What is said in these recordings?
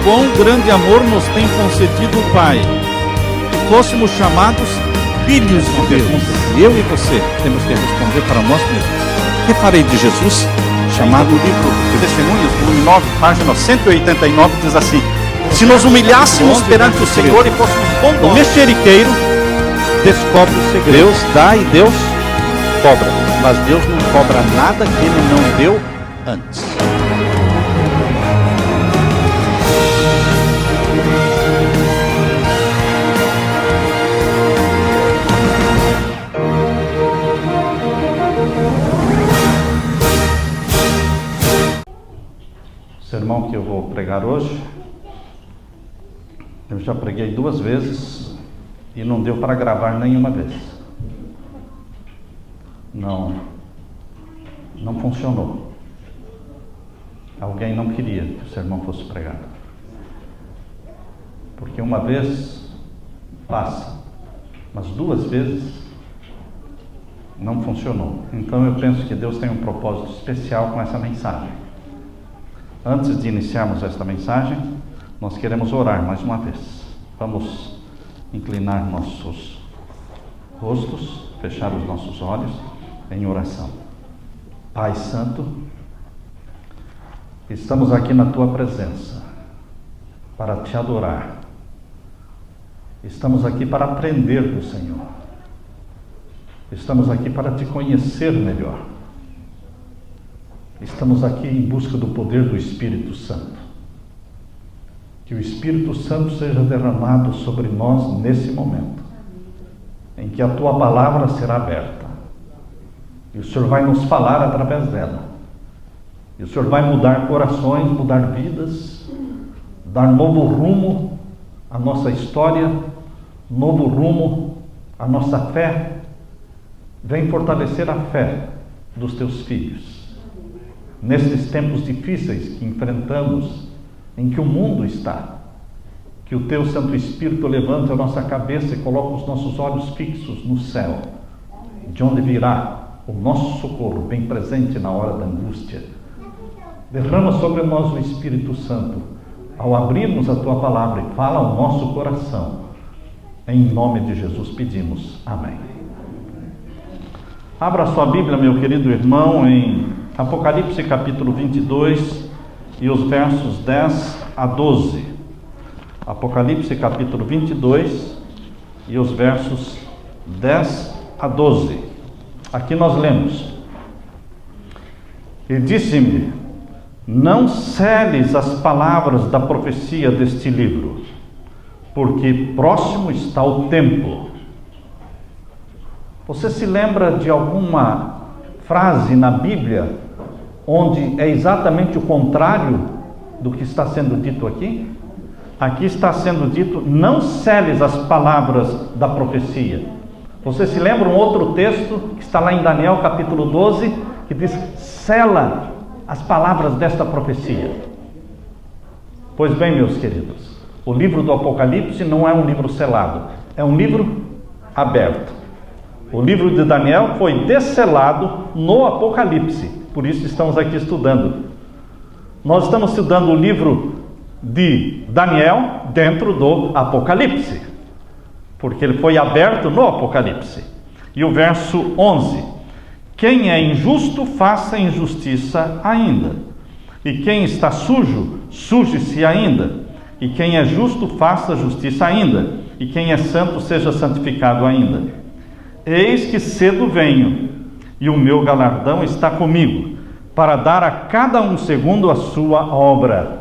Quão grande amor nos tem concedido o Pai, que fôssemos chamados filhos de Deus. Eu e você temos que responder para nós mesmos: que farei de Jesus? Chamado o livro de Testemunhos, volume 9, página 189, diz assim: se nos humilhássemos perante o Senhor e fôssemos bondosos, o mexeriqueiro descobre o segredo. Deus dá e Deus cobra, mas Deus não cobra nada que Ele não deu antes. O sermão que eu vou pregar hoje, eu já preguei 2 vezes e não deu para gravar nenhuma vez. Não funcionou. Alguém não queria que o sermão fosse pregado. Porque uma vez passa, mas 2 vezes não funcionou. Então eu penso que Deus tem um propósito especial com essa mensagem. Antes de iniciarmos esta mensagem, nós queremos orar mais uma vez. Vamos inclinar nossos rostos, fechar os nossos olhos em oração. Pai Santo, estamos aqui na Tua presença para Te adorar. Estamos aqui para aprender do Senhor. Estamos aqui para Te conhecer melhor. Estamos aqui em busca do poder do Espírito Santo. Que o Espírito Santo seja derramado sobre nós nesse momento, em que a Tua palavra será aberta. E o Senhor vai nos falar através dela. E o Senhor vai mudar corações, mudar vidas, dar novo rumo à nossa história, novo rumo à nossa fé. Vem fortalecer a fé dos Teus filhos. Nesses tempos difíceis que enfrentamos, em que o mundo está, que o Teu Santo Espírito levante a nossa cabeça e coloque os nossos olhos fixos no céu, de onde virá o nosso socorro, bem presente na hora da angústia. Derrama sobre nós o Espírito Santo, ao abrirmos a Tua palavra, e fala ao nosso coração. Em nome de Jesus pedimos. Amém. Abra sua Bíblia, meu querido irmão, em Apocalipse capítulo 22 e os versos 10 a 12. Apocalipse capítulo 22 e os versos 10 a 12. Aqui nós lemos: e disse-me: não seles as palavras da profecia deste livro, porque próximo está o tempo. Você se lembra de alguma frase na Bíblia onde é exatamente o contrário do que está sendo dito aqui? Aqui está sendo dito: não seles as palavras da profecia. Você se lembra um outro texto que está lá em Daniel capítulo 12, que diz: sela as palavras desta profecia. Pois bem, meus queridos, o livro do Apocalipse não é um livro selado, é um livro aberto. O livro de Daniel foi desselado no Apocalipse, por isso estamos aqui estudando. Nós estamos estudando o livro de Daniel dentro do Apocalipse, porque ele foi aberto no Apocalipse. E o verso 11: quem é injusto, faça injustiça ainda, e quem está sujo, suje-se ainda, e quem é justo, faça justiça ainda, e quem é santo, seja santificado ainda. Eis que cedo venho, e o meu galardão está comigo, para dar a cada um segundo a sua obra.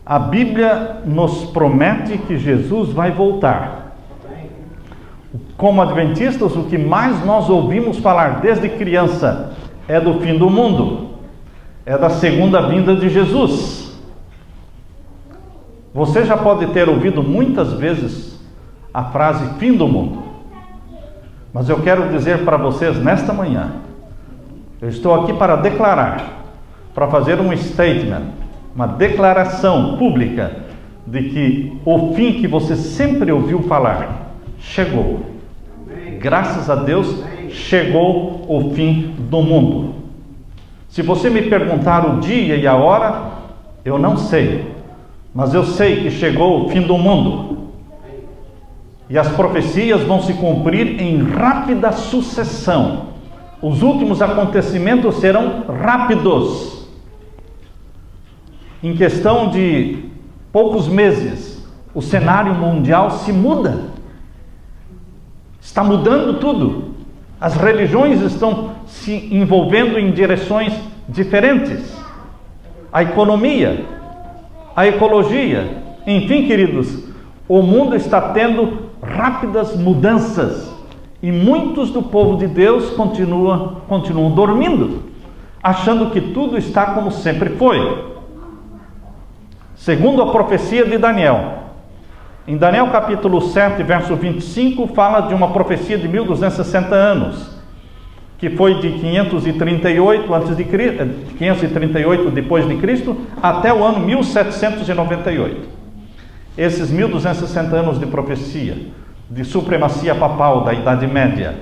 A Bíblia nos promete que Jesus vai voltar. Como adventistas, o que mais nós ouvimos falar desde criança é do fim do mundo, é da segunda vinda de Jesus. Você já pode ter ouvido muitas vezes a frase fim do mundo. Mas eu quero dizer para vocês nesta manhã, eu estou aqui para declarar, para fazer um statement, uma declaração pública de que o fim que você sempre ouviu falar chegou. Graças a Deus, chegou o fim do mundo. Se você me perguntar o dia e a hora, eu não sei, mas eu sei que chegou o fim do mundo. E as profecias vão se cumprir em rápida sucessão. Os últimos acontecimentos serão rápidos. Em questão de poucos meses, o cenário mundial se muda. Está mudando tudo. As religiões estão se envolvendo em direções diferentes. A economia, a ecologia, enfim, queridos, o mundo está tendo rápidas mudanças. E muitos do povo de Deus continuam dormindo, achando que tudo está como sempre foi. Segundo a profecia de Daniel, em Daniel capítulo 7, verso 25, fala de uma profecia de 1260 anos, que foi de 538 depois de Cristo até o ano 1798. Esses 1260 anos de profecia, de supremacia papal da Idade Média.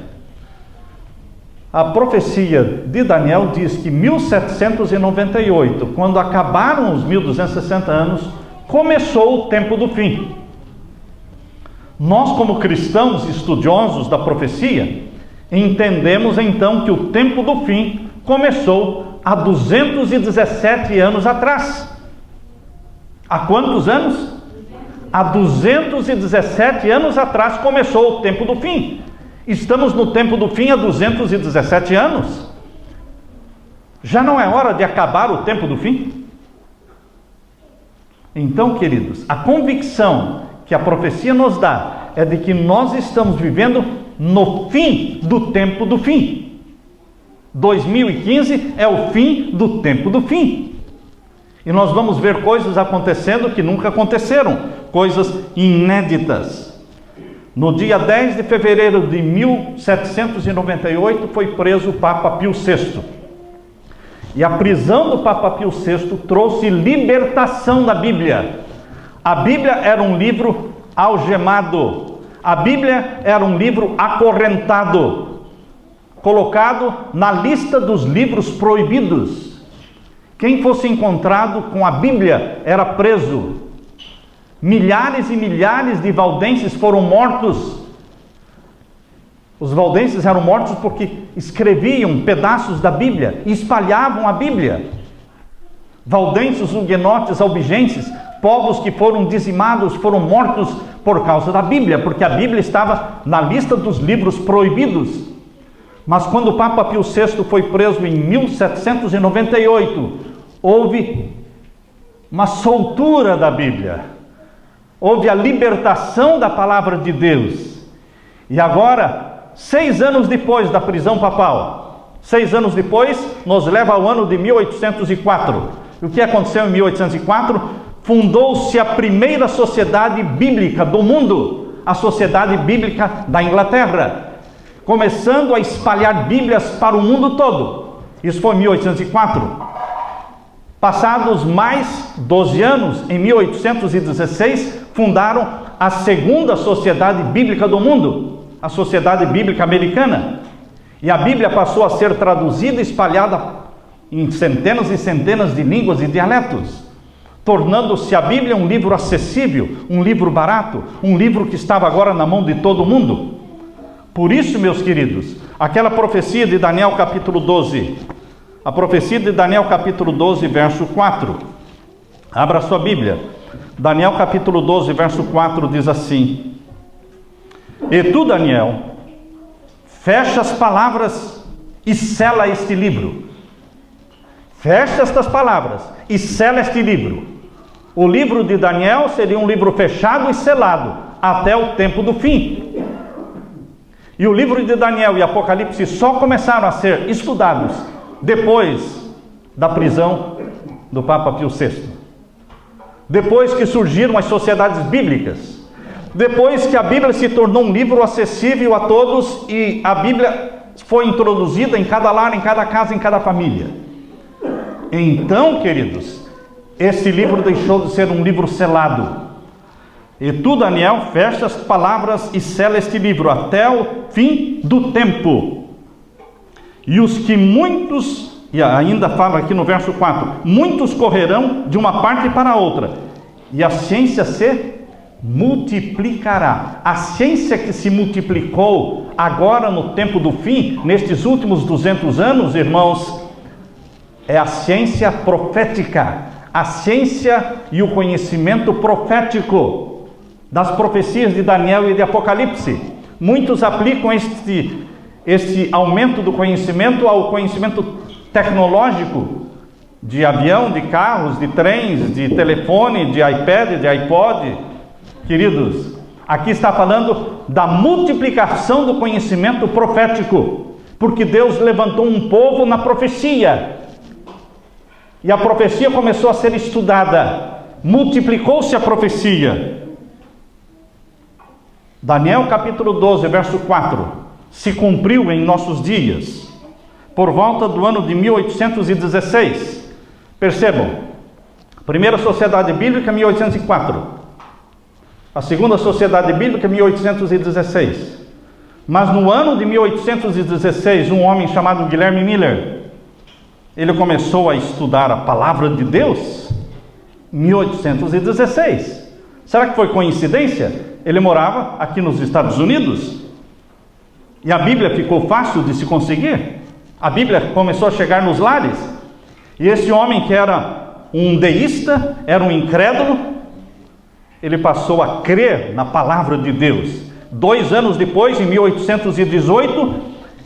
A profecia de Daniel diz que 1798, quando acabaram os 1260 anos, começou o tempo do fim. Nós, como cristãos estudiosos da profecia, entendemos então que o tempo do fim começou há 217 anos atrás. Há quantos anos? Há 217 anos atrás começou o tempo do fim. Estamos no tempo do fim há 217 anos. Já não é hora de acabar o tempo do fim? Então, queridos, a convicção que a profecia nos dá é de que nós estamos vivendo no fim do tempo do fim. 2015 é o fim do tempo do fim. E nós vamos ver coisas acontecendo que nunca aconteceram, coisas inéditas. No dia 10 de fevereiro de 1798 foi preso o Papa Pio VI. E a prisão do Papa Pio VI trouxe libertação da Bíblia. A Bíblia era um livro algemado. A Bíblia era um livro acorrentado, colocado na lista dos livros proibidos. Quem fosse encontrado com a Bíblia era preso. Milhares e milhares de valdenses foram mortos. Os valdenses eram mortos porque escreviam pedaços da Bíblia e espalhavam a Bíblia. Valdenses, huguenotes, albigenses, povos que foram dizimados, foram mortos por causa da Bíblia, porque a Bíblia estava na lista dos livros proibidos. Mas quando o Papa Pio VI foi preso em 1798, houve uma soltura da Bíblia. Houve a libertação da palavra de Deus. E agora, 6 anos depois da prisão papal, 6 anos depois, nos leva ao ano de 1804. O que aconteceu em 1804? Fundou-se a primeira sociedade bíblica do mundo, a Sociedade Bíblica da Inglaterra, começando a espalhar Bíblias para o mundo todo. Isso foi em 1804. Passados mais 12 anos, em 1816, fundaram a segunda sociedade bíblica do mundo, a Sociedade Bíblica Americana. E a Bíblia passou a ser traduzida e espalhada em centenas e centenas de línguas e dialetos, tornando-se a Bíblia um livro acessível, um livro barato, um livro que estava agora na mão de todo mundo. Por isso, meus queridos, aquela profecia de Daniel capítulo 12, a profecia de Daniel capítulo 12, verso 4. Abra sua Bíblia. Daniel capítulo 12, verso 4 diz assim: E tu, Daniel, fecha as palavras e sela este livro. Fecha estas palavras e sela este livro. O livro de Daniel seria um livro fechado e selado até o tempo do fim. E o livro de Daniel e Apocalipse só começaram a ser estudados depois da prisão do Papa Pio VI. Depois que surgiram as sociedades bíblicas. Depois que a Bíblia se tornou um livro acessível a todos e a Bíblia foi introduzida em cada lar, em cada casa, em cada família. Então, queridos, esse livro deixou de ser um livro selado. E tu, Daniel, fecha as palavras e sela este livro até o fim do tempo. E os que muitos, e ainda fala aqui no verso 4, muitos correrão de uma parte para a outra, e a ciência se multiplicará. A ciência que se multiplicou agora no tempo do fim, nestes últimos 200 anos, irmãos, é a ciência profética, a ciência e o conhecimento profético das profecias de Daniel e de Apocalipse. Muitos aplicam este aumento do conhecimento ao conhecimento tecnológico, de avião, de carros, de trens, de telefone, de iPad, de iPod. Queridos, aqui está falando da multiplicação do conhecimento profético, porque Deus levantou um povo na profecia, e a profecia começou a ser estudada, multiplicou-se a profecia. Daniel capítulo 12, verso 4, se cumpriu em nossos dias, por volta do ano de 1816. Percebam, primeira sociedade bíblica, 1804. A segunda sociedade bíblica, 1816. Mas no ano de 1816, um homem chamado Guilherme Miller, ele começou a estudar a palavra de Deus. 1816. Será que foi coincidência? Ele morava aqui nos Estados Unidos. E a Bíblia ficou fácil de se conseguir. A Bíblia começou a chegar nos lares. E esse homem, que era um deísta, era um incrédulo, ele passou a crer na palavra de Deus. 2 anos depois, em 1818,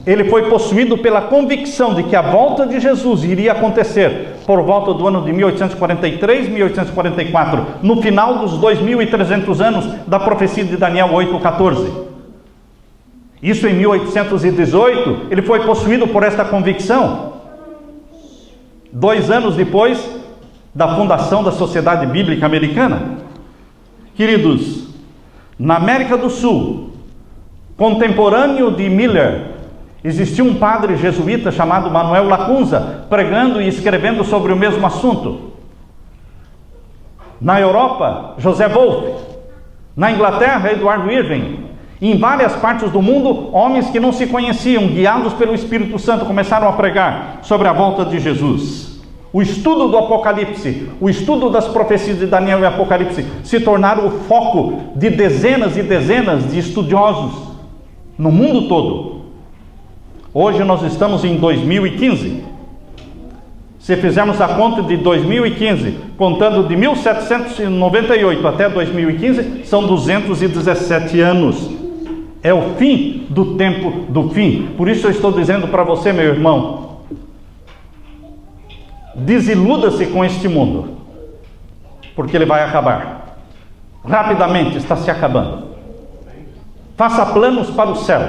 ele foi possuído pela convicção de que a volta de Jesus iria acontecer por volta do ano de 1843, 1844, no final dos 2.300 anos da profecia de Daniel 8:14. Isso em 1818, ele foi possuído por esta convicção. 2 anos depois da fundação da Sociedade Bíblica Americana. Queridos, na América do Sul, contemporâneo de Miller, existia um padre jesuíta chamado Manuel Lacunza, pregando e escrevendo sobre o mesmo assunto. Na Europa, José Wolff. Na Inglaterra, Edward Irving. Em várias partes do mundo, homens que não se conheciam, guiados pelo Espírito Santo, começaram a pregar sobre a volta de Jesus. O estudo do Apocalipse, o estudo das profecias de Daniel e Apocalipse se tornaram o foco de dezenas e dezenas de estudiosos no mundo todo. Hoje nós estamos em 2015. Se fizermos a conta de 2015, contando de 1798 até 2015, são 217 anos. É o fim do tempo do fim. Por isso eu estou dizendo para você, meu irmão, desiluda-se com este mundo, porque ele vai acabar. Rapidamente está se acabando. Faça planos para o céu.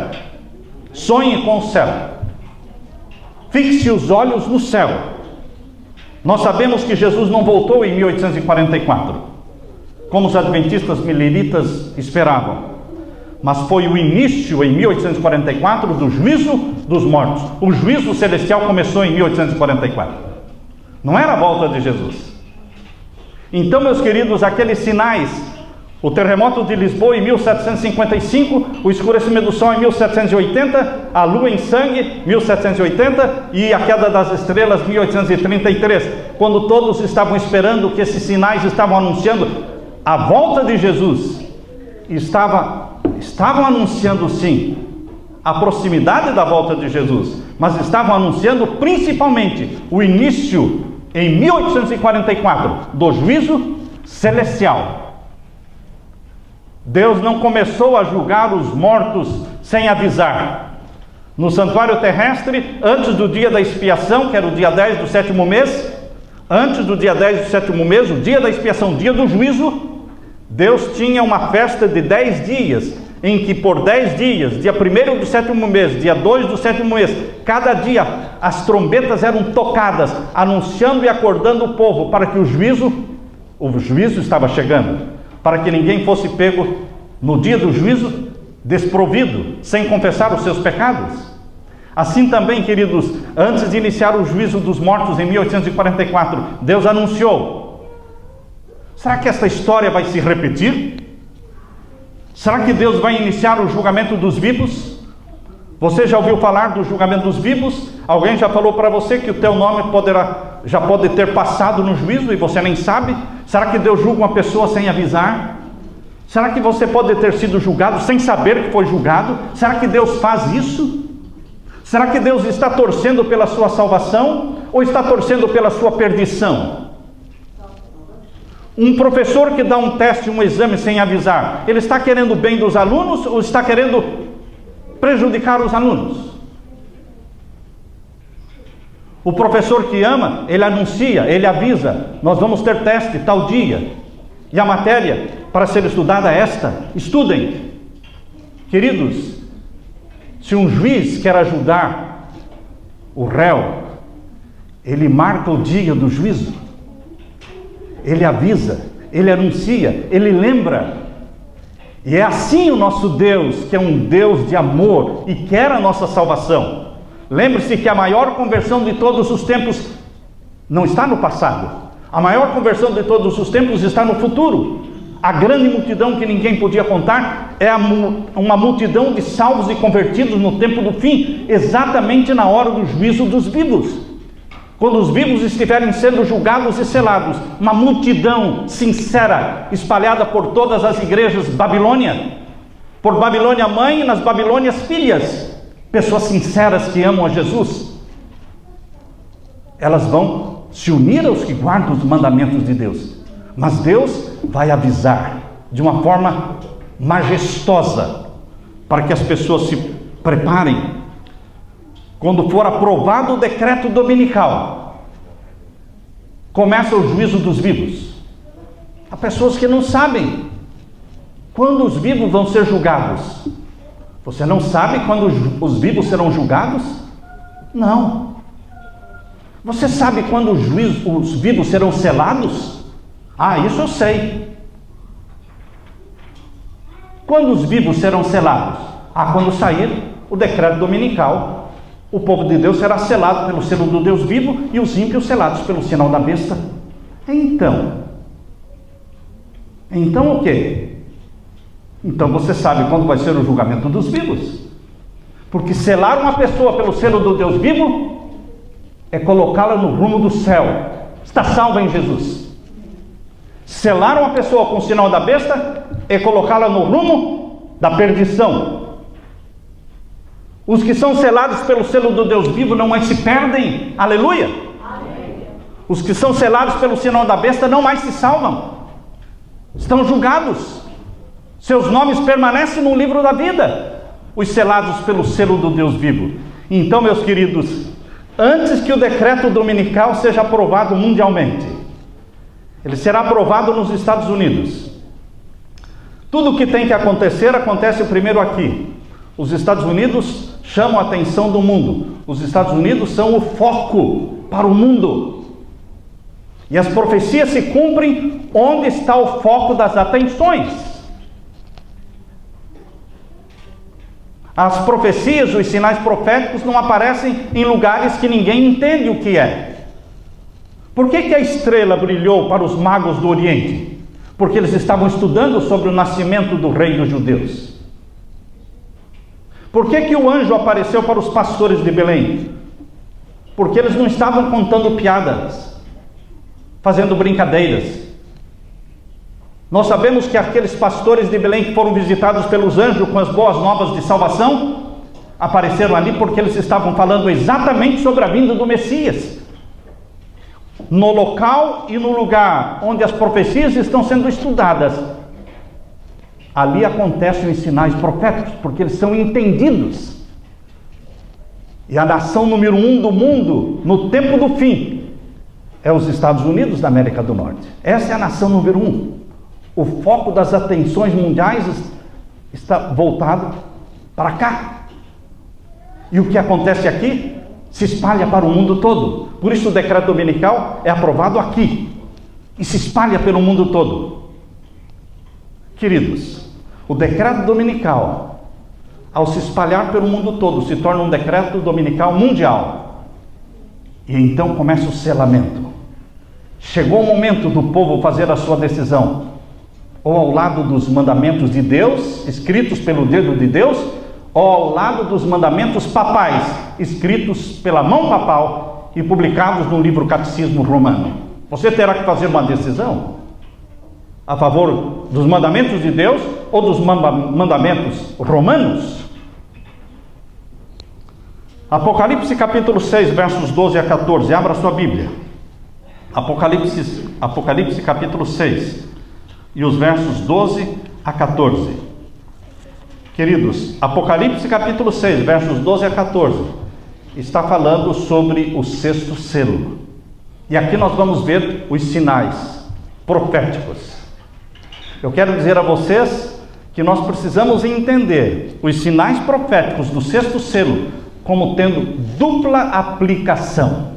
Sonhe com o céu. Fixe os olhos no céu. Nós sabemos que Jesus não voltou em 1844, como os adventistas mileritas esperavam. Mas foi o início em 1844 do juízo dos mortos. O juízo celestial começou em 1844. Não era a volta de Jesus. Então, meus queridos, aqueles sinais, o terremoto de Lisboa em 1755, o escurecimento do sol em 1780, a lua em sangue, 1780, e a queda das estrelas, 1833, quando todos estavam esperando, que esses sinais estavam anunciando a volta de Jesus, estavam anunciando sim a proximidade da volta de Jesus, mas estavam anunciando principalmente o início em 1844 do juízo celestial. Deus não começou a julgar os mortos sem avisar. No santuário terrestre, antes do dia da expiação, que era o dia 10 do 7º mês, antes do dia 10 do 7º mês, o dia da expiação, o dia do juízo, Deus tinha uma festa de 10 dias, em que por 10 dias, dia 1º do 7º mês, dia 2 do 7º mês, cada dia as trombetas eram tocadas, anunciando e acordando o povo para que o juízo estava chegando, para que ninguém fosse pego no dia do juízo, desprovido, sem confessar os seus pecados. Assim também, queridos, antes de iniciar o juízo dos mortos em 1844, Deus anunciou. Será que esta história vai se repetir? Será que Deus vai iniciar o julgamento dos vivos? Você já ouviu falar do julgamento dos vivos? Alguém já falou para você que o teu nome já pode ter passado no juízo e você nem sabe? Será que Deus julga uma pessoa sem avisar? Será que você pode ter sido julgado sem saber que foi julgado? Será que Deus faz isso? Será que Deus está torcendo pela sua salvação ou está torcendo pela sua perdição? Um professor que dá um teste, um exame sem avisar, ele está querendo o bem dos alunos ou está querendo prejudicar os alunos? O professor que ama, ele anuncia, ele avisa: nós vamos ter teste tal dia, e a matéria para ser estudada é esta, estudem. Queridos, se um juiz quer ajudar o réu, ele marca o dia do juízo, ele avisa, ele anuncia, ele lembra. E é assim o nosso Deus, que é um Deus de amor e quer a nossa salvação. Lembre-se que a maior conversão de todos os tempos não está no passado. A maior conversão de todos os tempos está no futuro. A grande multidão que ninguém podia contar é uma multidão de salvos e convertidos no tempo do fim, exatamente na hora do juízo dos vivos. Quando os vivos estiverem sendo julgados e selados, uma multidão sincera, espalhada por todas as igrejas Babilônia, por Babilônia mãe e nas Babilônias filhas, pessoas sinceras que amam a Jesus, elas vão se unir aos que guardam os mandamentos de Deus. Mas Deus vai avisar de uma forma majestosa, para que as pessoas se preparem. Quando for aprovado o decreto dominical, começa o juízo dos vivos. Há pessoas que não sabem quando os vivos vão ser julgados. Você não sabe quando os vivos serão julgados? Não. Você sabe quando os vivos serão selados? Ah, isso eu sei. Quando os vivos serão selados? Ah, quando sair o decreto dominical, o povo de Deus será selado pelo selo do Deus vivo e os ímpios selados pelo sinal da besta. Então o quê? Então você sabe quando vai ser o julgamento dos vivos. Porque selar uma pessoa pelo selo do Deus vivo é colocá-la no rumo do céu. Está salva em Jesus. Selar uma pessoa com o sinal da besta é colocá-la no rumo da perdição. Os que são selados pelo selo do Deus vivo não mais se perdem. Aleluia! Amém. Os que são selados pelo sinal da besta não mais se salvam. Estão julgados. Seus nomes permanecem no livro da vida. Os selados pelo selo do Deus vivo. Então, meus queridos, antes que o decreto dominical seja aprovado mundialmente, ele será aprovado nos Estados Unidos. Tudo o que tem que acontecer, acontece primeiro aqui. Os Estados Unidos chamam a atenção do mundo. Os Estados Unidos são o foco para o mundo. E as profecias se cumprem onde está o foco das atenções. As profecias, os sinais proféticos não aparecem em lugares que ninguém entende o que é. Por que a estrela brilhou para os magos do Oriente? Porque eles estavam estudando sobre o nascimento do rei dos judeus. Por que o anjo apareceu para os pastores de Belém? Porque eles não estavam contando piadas, fazendo brincadeiras. Nós sabemos que aqueles pastores de Belém que foram visitados pelos anjos com as boas novas de salvação, apareceram ali porque eles estavam falando exatamente sobre a vinda do Messias. No local e no lugar onde as profecias estão sendo estudadas, ali acontecem os sinais proféticos, porque eles são entendidos. E a nação número 1 do mundo, no tempo do fim, é os Estados Unidos da América do Norte. Essa é a nação número 1. O foco das atenções mundiais está voltado para cá. E o que acontece aqui se espalha para o mundo todo. Por isso o decreto dominical é aprovado aqui e se espalha pelo mundo todo. Queridos, o decreto dominical, ao se espalhar pelo mundo todo, se torna um decreto dominical mundial. E então começa o selamento. Chegou o momento do povo fazer a sua decisão, ou ao lado dos mandamentos de Deus, escritos pelo dedo de Deus, ou ao lado dos mandamentos papais, escritos pela mão papal e publicados no livro Catecismo Romano. Você terá que fazer uma decisão a favor dos mandamentos de Deus ou dos mandamentos romanos. Apocalipse capítulo 6, versos 12 a 14. Abra sua Bíblia. Apocalipse capítulo 6 e os versos 12 a 14. Queridos, Apocalipse capítulo 6, versos 12 a 14, está falando sobre o sexto selo. E aqui nós vamos ver os sinais proféticos. Eu quero dizer a vocês que nós precisamos entender os sinais proféticos do sexto selo como tendo dupla aplicação.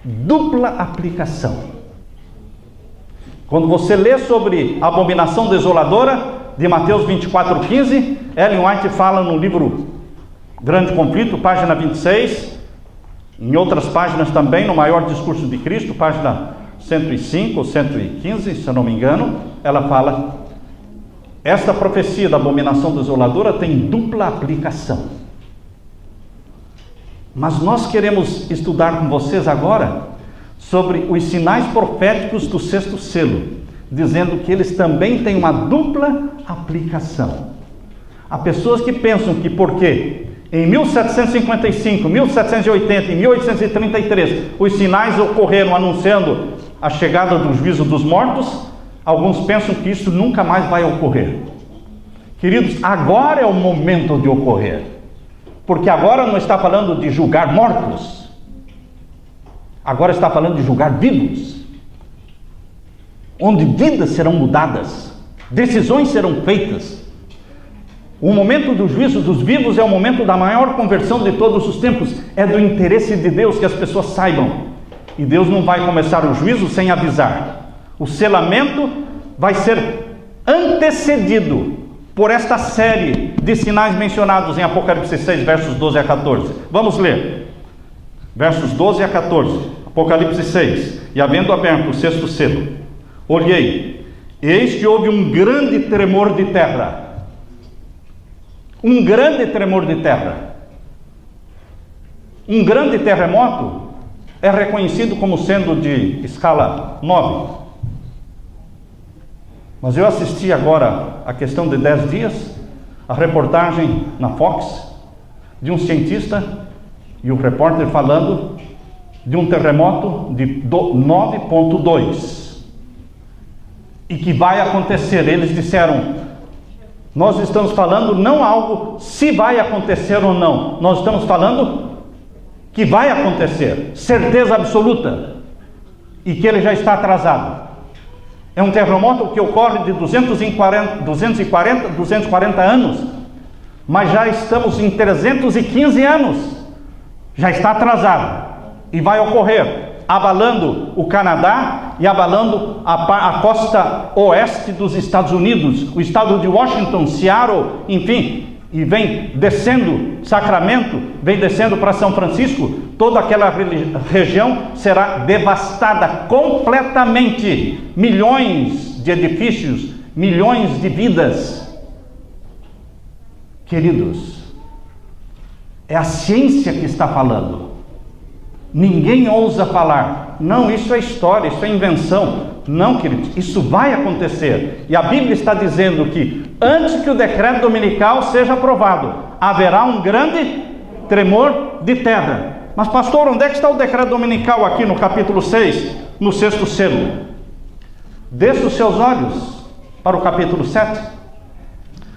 Dupla aplicação. Quando você lê sobre a abominação desoladora de Mateus 24:15, Ellen White fala no livro Grande Conflito, página 26, em outras páginas também, no Maior Discurso de Cristo, página 105 ou 115, se eu não me engano, ela fala: esta profecia da abominação desoladora tem dupla aplicação. Mas nós queremos estudar com vocês agora sobre os sinais proféticos do sexto selo, dizendo que eles também têm uma dupla aplicação. Há pessoas que pensam que porque em 1755, 1780 e 1833 os sinais ocorreram anunciando a chegada do juízo dos mortos, alguns pensam que isso nunca mais vai ocorrer. Queridos, agora é o momento de ocorrer. Porque agora não está falando de julgar mortos, agora está falando de julgar vivos, onde vidas serão mudadas, decisões serão feitas. O momento do juízo dos vivos é o momento da maior conversão de todos os tempos. É do interesse de Deus que as pessoas saibam. E Deus não vai começar o juízo sem avisar. O selamento vai ser antecedido por esta série de sinais mencionados em Apocalipse 6, versos 12 a 14. Vamos ler. Versos 12 a 14. Apocalipse 6. E havendo aberto o sexto selo, olhei, eis que houve um grande tremor de terra. Um grande tremor de terra. Um grande terremoto é reconhecido como sendo de escala 9. Mas eu assisti agora, a questão de 10 dias, a reportagem na Fox, de um cientista e o repórter falando de um terremoto de 9,2. E que vai acontecer. Eles disseram, nós estamos falando não algo se vai acontecer ou não, nós estamos falando que vai acontecer, certeza absoluta, e que ele já está atrasado. É um terremoto que ocorre de 240 anos, mas já estamos em 315 anos, já está atrasado, e vai ocorrer, abalando o Canadá e abalando a costa oeste dos Estados Unidos, o estado de Washington, Seattle, enfim, e vem descendo Sacramento, vem descendo para São Francisco. Toda aquela região será devastada completamente. Milhões de edifícios, milhões de vidas. Queridos, é a ciência que está falando. Ninguém ousa falar, não, isso é história, isso é invenção. Não, queridos, isso vai acontecer. E a Bíblia está dizendo que antes que o decreto dominical seja aprovado, haverá um grande tremor de terra. Mas pastor, onde é que está o decreto dominical aqui no capítulo 6, no sexto selo? Desça os seus olhos para o capítulo 7.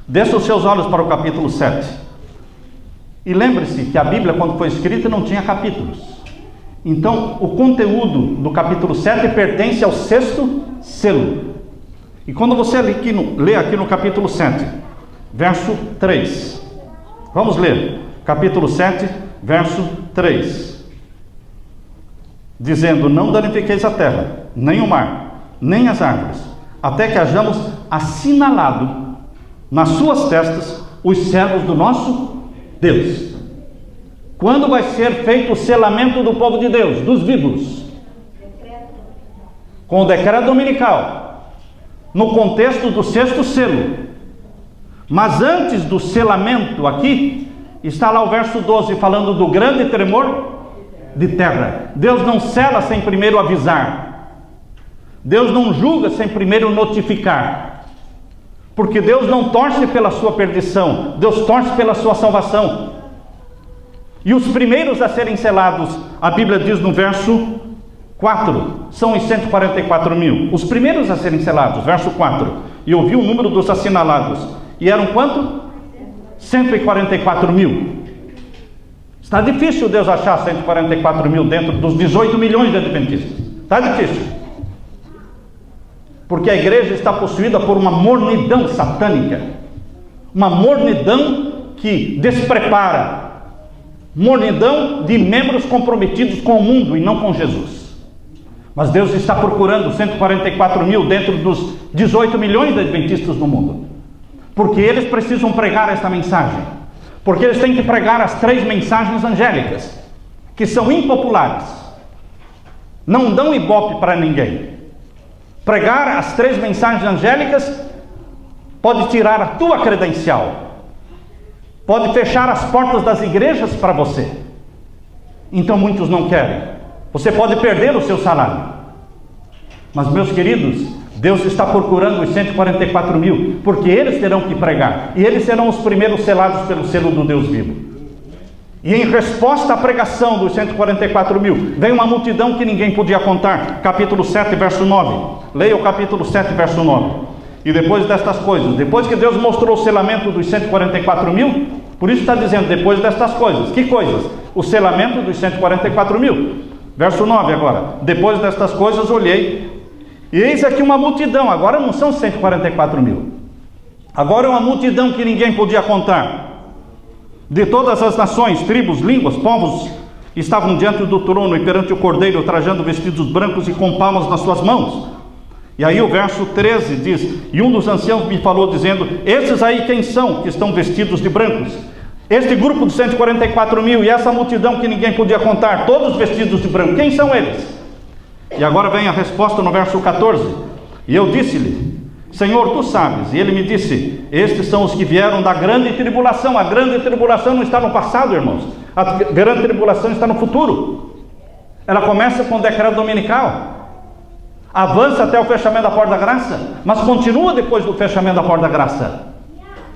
Desça os seus olhos para o capítulo 7. E lembre-se que a Bíblia, quando foi escrita, não tinha capítulos. Então, o conteúdo do capítulo 7 pertence ao sexto selo. E quando você lê aqui no capítulo 7, verso 3. Vamos ler. Capítulo 7, verso 3. Dizendo, não danifiqueis a terra, nem o mar, nem as árvores, até que hajamos assinalado nas suas testas os servos do nosso Deus. Quando vai ser feito o selamento do povo de Deus, dos vivos? Com o decreto dominical, no contexto do 6º selo. Mas antes do selamento aqui, está lá o verso 12, falando do grande tremor de terra. Deus não sela sem primeiro avisar. Deus não julga sem primeiro notificar. Porque Deus não torce pela sua perdição, Deus torce pela sua salvação. E os primeiros a serem selados, a Bíblia diz no verso 4, são os 144 mil. Os primeiros a serem selados, verso 4. E eu vi o número dos assinalados. E eram quanto? 144 mil. Está difícil Deus achar 144 mil dentro dos 18 milhões de adventistas. Está difícil. Porque a igreja está possuída por uma mornidão satânica. Uma mornidão que desprepara. Mornidão de membros comprometidos com o mundo e não com Jesus. Mas Deus está procurando 144 mil dentro dos 18 milhões de adventistas no mundo. Porque eles precisam pregar esta mensagem. Porque eles têm que pregar as 3 mensagens angélicas, que são impopulares. Não dão ibope para ninguém. Pregar as 3 mensagens angélicas pode tirar a tua credencial. Pode fechar as portas das igrejas para você. Então muitos não querem. Você pode perder o seu salário. Mas, meus queridos, Deus está procurando os 144 mil, porque eles terão que pregar, e eles serão os primeiros selados pelo selo do Deus vivo. E em resposta à pregação dos 144 mil, vem uma multidão que ninguém podia contar. Capítulo 7, verso 9. Leia o capítulo 7, verso 9. E depois destas coisas, depois que Deus mostrou o selamento dos 144 mil, por isso está dizendo, depois destas coisas. Que coisas? O selamento dos 144 mil. Verso 9 agora. Depois destas coisas olhei, e eis aqui uma multidão. Agora não são 144 mil. Agora é uma multidão que ninguém podia contar. De todas as nações, tribos, línguas, povos, estavam diante do trono e perante o Cordeiro, trajando vestidos brancos e com palmas nas suas mãos. E aí o verso 13 diz, e um dos anciãos me falou dizendo, esses aí quem são que estão vestidos de brancos? Este grupo de 144 mil e essa multidão que ninguém podia contar, todos vestidos de branco, quem são eles? E agora vem a resposta no verso 14. E eu disse-lhe, Senhor, tu sabes. E ele me disse, estes são os que vieram da grande tribulação. A grande tribulação não está no passado, irmãos. A grande tribulação está no futuro. Ela começa com o decreto dominical, avança até o fechamento da porta da graça, mas continua depois do fechamento da porta da graça.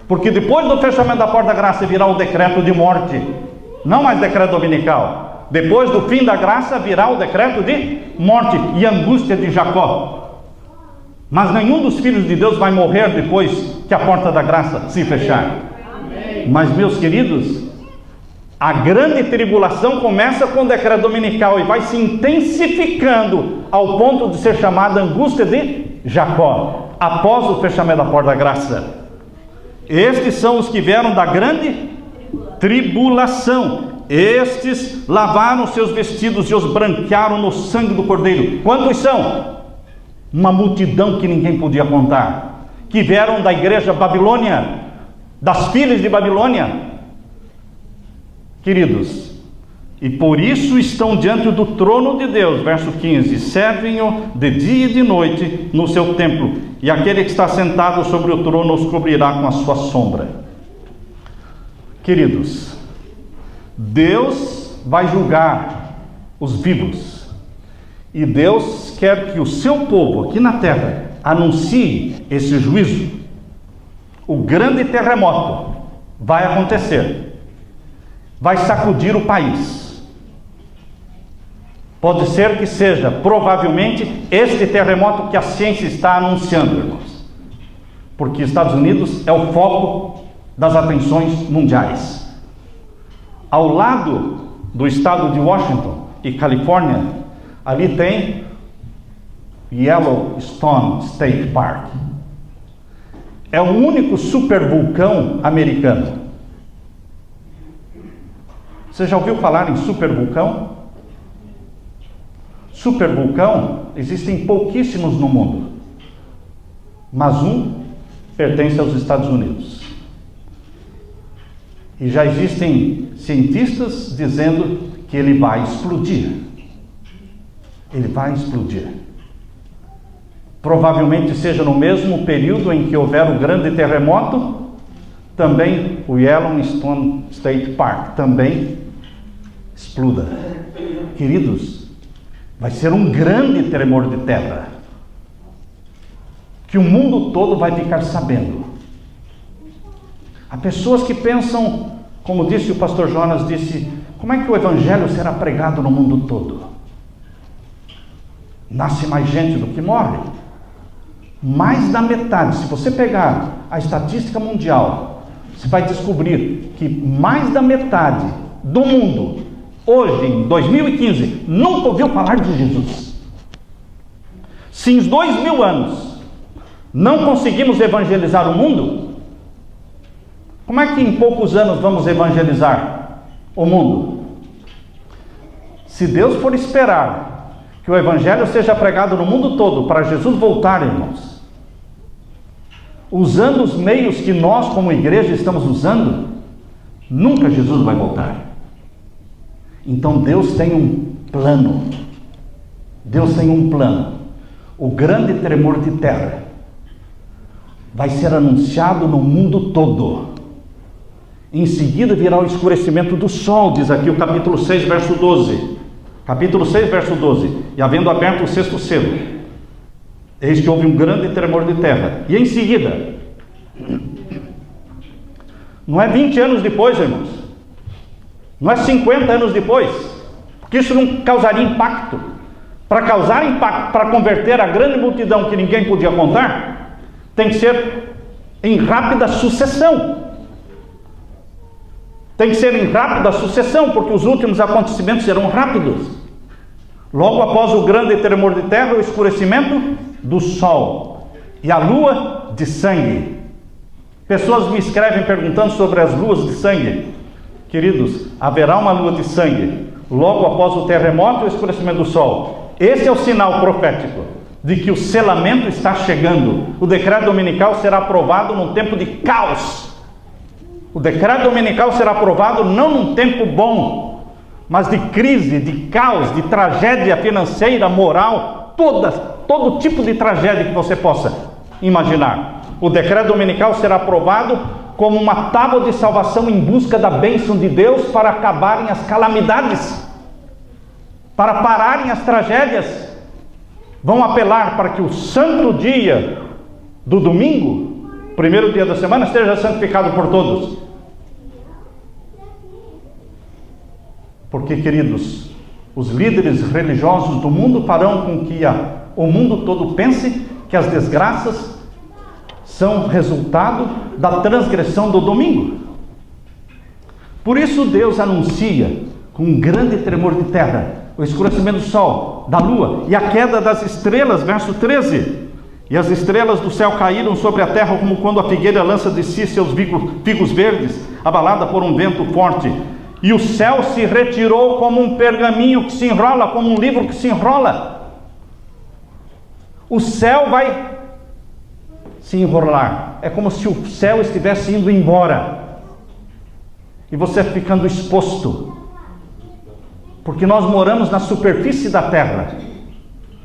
Porque depois do fechamento da porta da graça virá o decreto de morte, não mais decreto dominical. Depois do fim da graça virá o decreto de morte e angústia de Jacó. Mas nenhum dos filhos de Deus vai morrer depois que a porta da graça se fechar. Mas, meus queridos, a grande tribulação começa com o decreto dominical e vai se intensificando ao ponto de ser chamada angústia de Jacó, após o fechamento da porta da graça. Estes são os que vieram da grande tribulação. Estes lavaram seus vestidos e os branquearam no sangue do Cordeiro. Quantos são? Uma multidão que ninguém podia contar, que vieram da igreja Babilônia, das filhas de Babilônia. Queridos, e por isso estão diante do trono de Deus, verso 15, servem-o de dia e de noite no seu templo, e aquele que está sentado sobre o trono os cobrirá com a sua sombra. Queridos, Deus vai julgar os vivos, e Deus quer que o seu povo aqui na terra anuncie esse juízo. O grande terremoto vai acontecer, vai sacudir o país. Pode ser que seja, provavelmente, este terremoto que a ciência está anunciando, irmãos, porque Estados Unidos é o foco das atenções mundiais. Ao lado do estado de Washington e Califórnia, ali tem Yellowstone State Park. É o único supervulcão americano. Você já ouviu falar em supervulcão? Supervulcão existem pouquíssimos no mundo, mas um pertence aos Estados Unidos. E já existem cientistas dizendo que ele vai explodir. Ele vai explodir. Provavelmente seja no mesmo período em que houver o grande terremoto, também o Yellowstone State Park também exploda. Queridos, vai ser um grande tremor de terra, que o mundo todo vai ficar sabendo. Há pessoas que pensam, como disse o pastor Jonas, como é que o evangelho será pregado no mundo todo? Nasce mais gente do que morre. Mais da metade, se você pegar a estatística mundial, você vai descobrir que mais da metade do mundo, hoje, em 2015, nunca ouviu falar de Jesus. Se em 2000 anos não conseguimos evangelizar o mundo, como é que em poucos anos vamos evangelizar o mundo? Se Deus for esperar que o evangelho seja pregado no mundo todo para Jesus voltar, irmãos, usando os meios que nós como igreja estamos usando, nunca Jesus vai voltar. Então Deus tem um plano. Deus tem um plano. O grande tremor de terra vai ser anunciado no mundo todo. Em seguida virá o escurecimento do sol, diz aqui o capítulo 6, verso 12. Capítulo 6, verso 12. E havendo aberto o sexto selo, eis que houve um grande tremor de terra. E em seguida, não é 20 anos depois, irmãos, não é 50 anos depois, porque isso não causaria impacto. Para causar impacto, para converter a grande multidão que ninguém podia contar, tem que ser em rápida sucessão. Tem que ser em rápida sucessão, porque os últimos acontecimentos serão rápidos. Logo após o grande tremor de terra, o escurecimento do sol e a lua de sangue. Pessoas me escrevem perguntando sobre as luas de sangue. Queridos, haverá uma lua de sangue logo após o terremoto e o escurecimento do sol. Esse é o sinal profético de que o selamento está chegando. O decreto dominical será aprovado num tempo de caos. O decreto dominical será aprovado não num tempo bom, mas de crise, de caos, de tragédia financeira, moral, todo tipo de tragédia que você possa imaginar. O decreto dominical será aprovado como uma tábua de salvação em busca da bênção de Deus para acabarem as calamidades, para pararem as tragédias. Vão apelar para que o santo dia do domingo, primeiro dia da semana, esteja santificado por todos. Porque, queridos, os líderes religiosos do mundo farão com que o mundo todo pense que as desgraças são resultado da transgressão do domingo. Por isso Deus anuncia com um grande tremor de terra o escurecimento do sol, da lua e a queda das estrelas, verso 13. E as estrelas do céu caíram sobre a terra como quando a figueira lança de si seus figos verdes, abalada por um vento forte. E o céu se retirou como um pergaminho que se enrola, como um livro que se enrola. O céu vai se enrolar. É como se o céu estivesse indo embora. E você ficando exposto. Porque nós moramos na superfície da terra.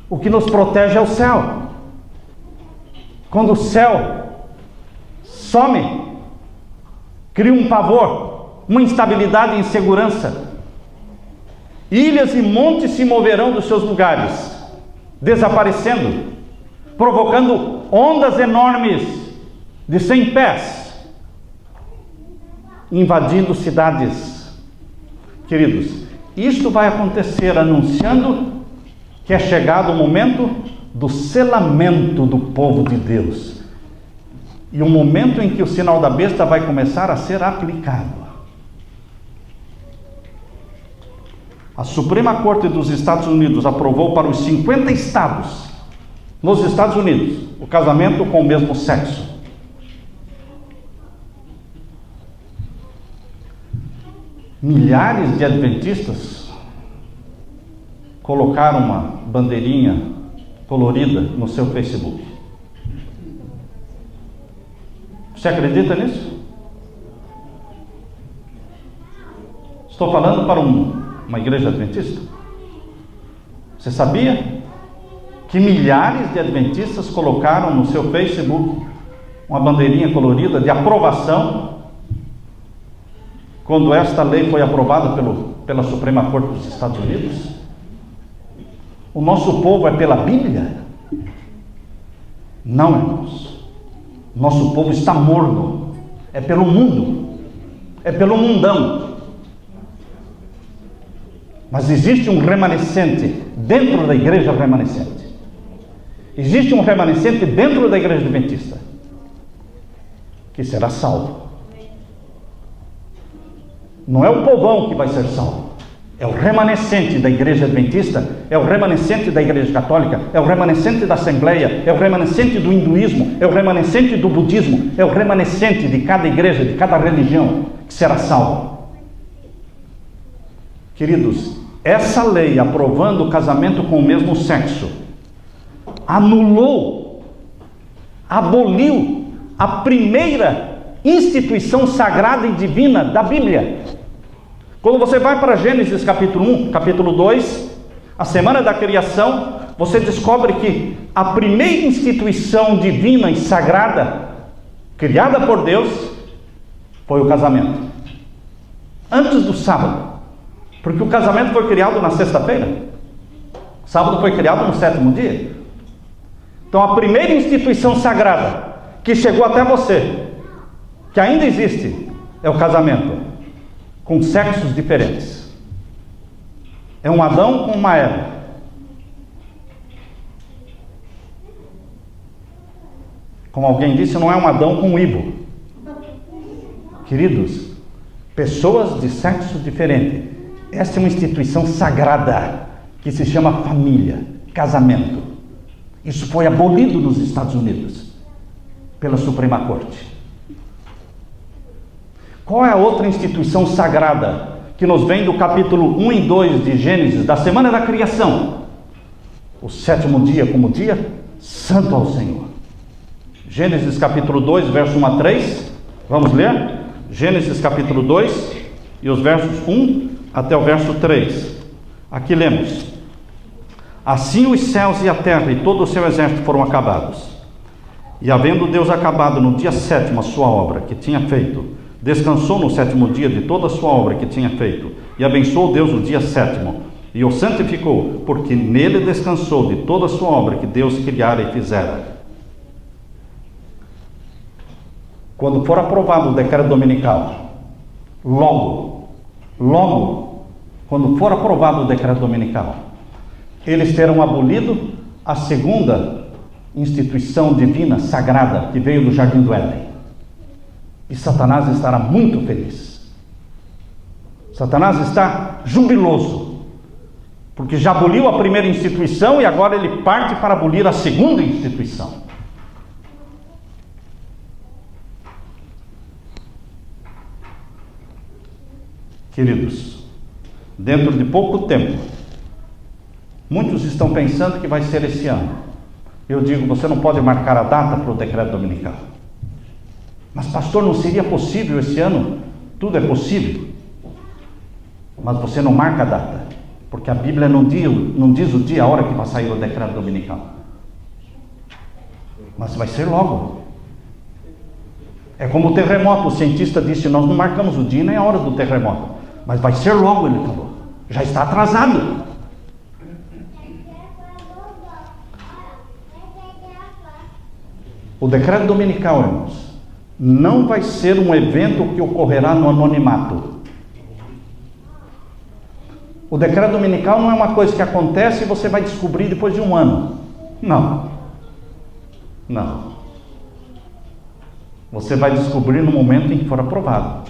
O que nos protege é o céu. Quando o céu some, cria um pavor, uma instabilidade e insegurança. Ilhas e montes se moverão dos seus lugares, desaparecendo, provocando ondas enormes de 100 pés, invadindo cidades. Queridos, isto vai acontecer anunciando que é chegado o momento do selamento do povo de Deus. E o momento em que o sinal da besta vai começar a ser aplicado. A Suprema Corte dos Estados Unidos aprovou para os 50 estados, nos Estados Unidos, o casamento com o mesmo sexo. Milhares de adventistas colocaram uma bandeirinha colorida no seu Facebook. Você acredita nisso? Estou falando para uma igreja adventista. Você sabia que milhares de adventistas colocaram no seu Facebook uma bandeirinha colorida de aprovação quando esta lei foi aprovada pela Suprema Corte dos Estados Unidos? O nosso povo é pela Bíblia? Não, irmãos. Nosso povo está morno. É pelo mundo. É pelo mundão. Mas existe um remanescente dentro da igreja remanescente. Existe um remanescente dentro da igreja adventista que será salvo. Não é o povão que vai ser salvo. É o remanescente da igreja adventista, é o remanescente da igreja católica, é o remanescente da assembleia, é o remanescente do hinduísmo, é o remanescente do budismo, é o remanescente de cada igreja, de cada religião que será salvo. Queridos, essa lei aprovando o casamento com o mesmo sexo anulou, aboliu a primeira instituição sagrada e divina da Bíblia. Quando você vai para Gênesis capítulo 1, capítulo 2, a semana da criação, você descobre que a primeira instituição divina e sagrada criada por Deus foi o casamento. Antes do sábado. Porque o casamento foi criado na sexta-feira. O sábado foi criado no sétimo dia. Então a primeira instituição sagrada que chegou até você, que ainda existe, é o casamento com sexos diferentes. É um Adão com uma Eva. Como alguém disse, não é um Adão com um Ivo. Queridos, pessoas de sexo diferente. Essa é uma instituição sagrada que se chama família, casamento. Isso foi abolido nos Estados Unidos pela Suprema Corte. Qual é a outra instituição sagrada que nos vem do capítulo 1 e 2 de Gênesis, da semana da criação? O sétimo dia como dia santo ao Senhor. Gênesis capítulo 2, verso 1 a 3. Vamos ler? Gênesis capítulo 2 e os versos 1 até o verso 3. Aqui lemos: Assim os céus e a terra e todo o seu exército foram acabados. E havendo Deus acabado no dia sétimo a sua obra que tinha feito, descansou no sétimo dia de toda a sua obra que tinha feito, e abençoou Deus o dia sétimo, e o santificou, porque nele descansou de toda a sua obra que Deus criara e fizera. Quando for aprovado o decreto dominical, logo, quando for aprovado o decreto dominical, eles terão abolido a segunda instituição divina, sagrada, que veio do Jardim do Éden. E Satanás estará muito feliz. Satanás está jubiloso, porque já aboliu a primeira instituição e agora ele parte para abolir a segunda instituição. Queridos, dentro de pouco tempo, muitos estão pensando que vai ser esse ano. Eu digo, você não pode marcar a data para o decreto dominical. Mas pastor, não seria possível esse ano? Tudo é possível. Mas você não marca a data, porque a Bíblia não diz o dia, a hora que vai sair o decreto dominical. Mas vai ser logo. É como o terremoto, o cientista disse, nós não marcamos o dia nem a hora do terremoto, mas vai ser logo, ele falou. Já está atrasado. O decreto dominical, irmãos, não vai ser um evento que ocorrerá no anonimato. O decreto dominical não é uma coisa que acontece e você vai descobrir depois de um ano. Não. Você vai descobrir no momento em que for aprovado.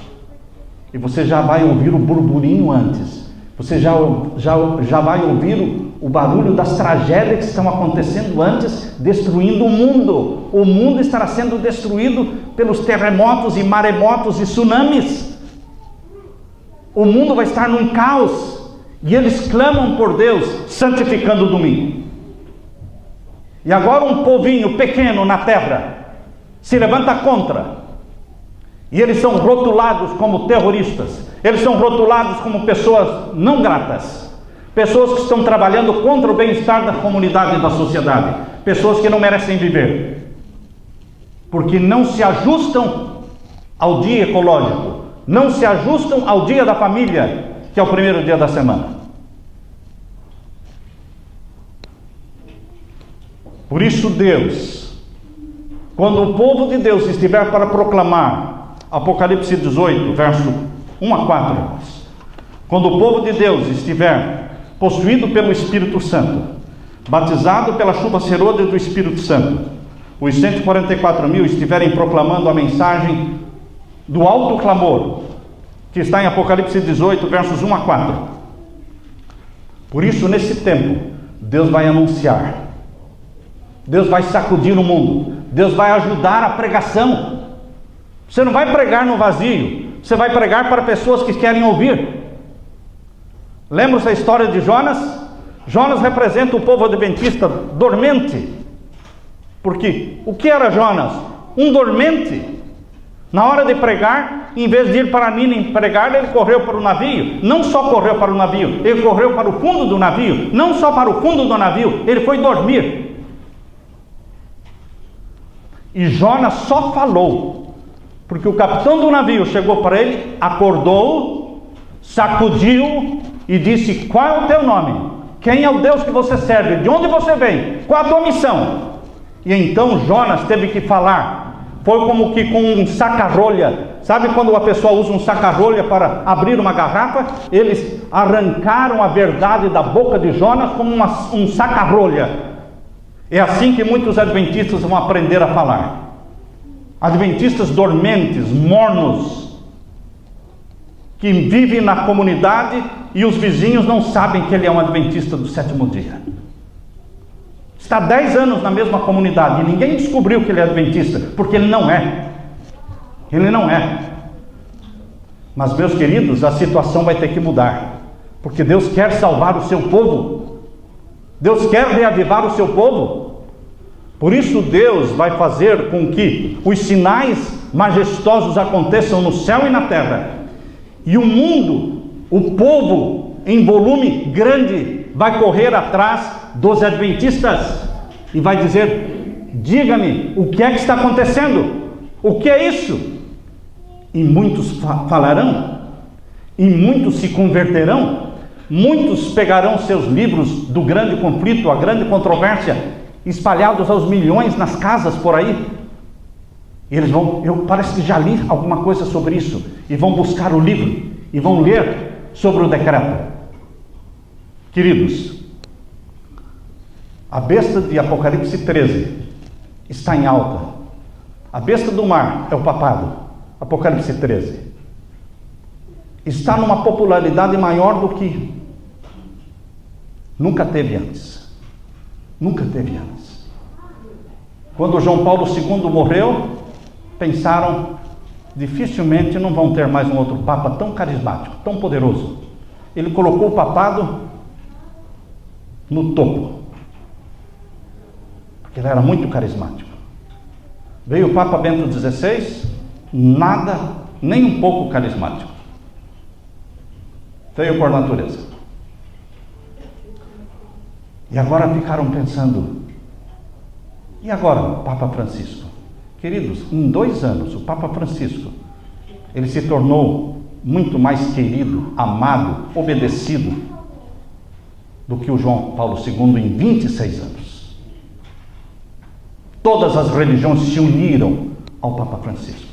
E você já vai ouvir o burburinho antes. Você já vai ouvir o barulho das tragédias que estão acontecendo antes, destruindo o mundo. O mundo estará sendo destruído pelos terremotos e maremotos e tsunamis. O mundo vai estar num caos. E eles clamam por Deus, santificando o domingo. E agora um povinho pequeno na terra se levanta contra E eles são rotulados como terroristas. Eles são rotulados como pessoas não gratas. Pessoas que estão trabalhando contra o bem-estar da comunidade e da sociedade. Pessoas que não merecem viver. Porque não se ajustam ao dia ecológico. Não se ajustam ao dia da família, que é o primeiro dia da semana. Por isso Deus, quando o povo de Deus estiver para proclamar, Apocalipse 18, verso 1 a 4, quando o povo de Deus estiver possuído pelo Espírito Santo, batizado pela chuva serôdia do Espírito Santo, os 144 mil estiverem proclamando a mensagem do alto clamor, que está em Apocalipse 18, versos 1 a 4. Por isso, nesse tempo, Deus vai anunciar, Deus vai sacudir o mundo, Deus vai ajudar a pregação. Você não vai pregar no vazio, você vai pregar para pessoas que querem ouvir. Lembra-se a história de Jonas? Jonas representa o povo adventista dormente. Porque o que era Jonas? Um dormente. Na hora de pregar, em vez de ir para Nínive pregar, ele correu para o navio. Não só correu para o navio, ele correu para o fundo do navio. Não só para o fundo do navio, ele foi dormir. E Jonas só falou, porque o capitão do navio chegou para ele, acordou, sacudiu e disse: qual é o teu nome? Quem é o Deus que você serve? De onde você vem? Qual a tua missão? E então Jonas teve que falar. Foi como que com um saca-rolha. Sabe quando a pessoa usa um saca-rolha para abrir uma garrafa? Eles arrancaram a verdade da boca de Jonas como um saca-rolha. É assim que muitos adventistas vão aprender a falar. Adventistas dormentes, mornos, que vivem na comunidade e os vizinhos não sabem que ele é um adventista do sétimo dia. Está 10 anos na mesma comunidade e ninguém descobriu que ele é adventista, porque ele não é. Ele não é. Mas, meus queridos, a situação vai ter que mudar, porque Deus quer salvar o seu povo. Deus quer reavivar o seu povo. Por isso Deus vai fazer com que os sinais majestosos aconteçam no céu e na terra. E o mundo, o povo em volume grande, vai correr atrás dos adventistas e vai dizer: diga-me, o que é que está acontecendo? O que é isso? E muitos falarão, e muitos se converterão. Muitos pegarão seus livros do grande conflito, a grande controvérsia, espalhados aos milhões nas casas por aí. E eles vão, parece que já li alguma coisa sobre isso, e vão buscar o livro, e vão ler sobre o decreto. Queridos, a besta de Apocalipse 13 está em alta. A besta do mar é o papado, Apocalipse 13. Está numa popularidade maior do que nunca teve antes. Nunca teve antes. Quando João Paulo II morreu, pensaram: dificilmente não vão ter mais um outro papa tão carismático, tão poderoso. Ele colocou o papado no topo, porque ele era muito carismático. Veio o Papa Bento XVI, nada, nem um pouco carismático. Veio por natureza. E agora ficaram pensando: e agora o Papa Francisco? Queridos, em 2 anos o Papa Francisco, ele se tornou muito mais querido, amado, obedecido do que o João Paulo II em 26 anos. Todas as religiões se uniram ao Papa Francisco.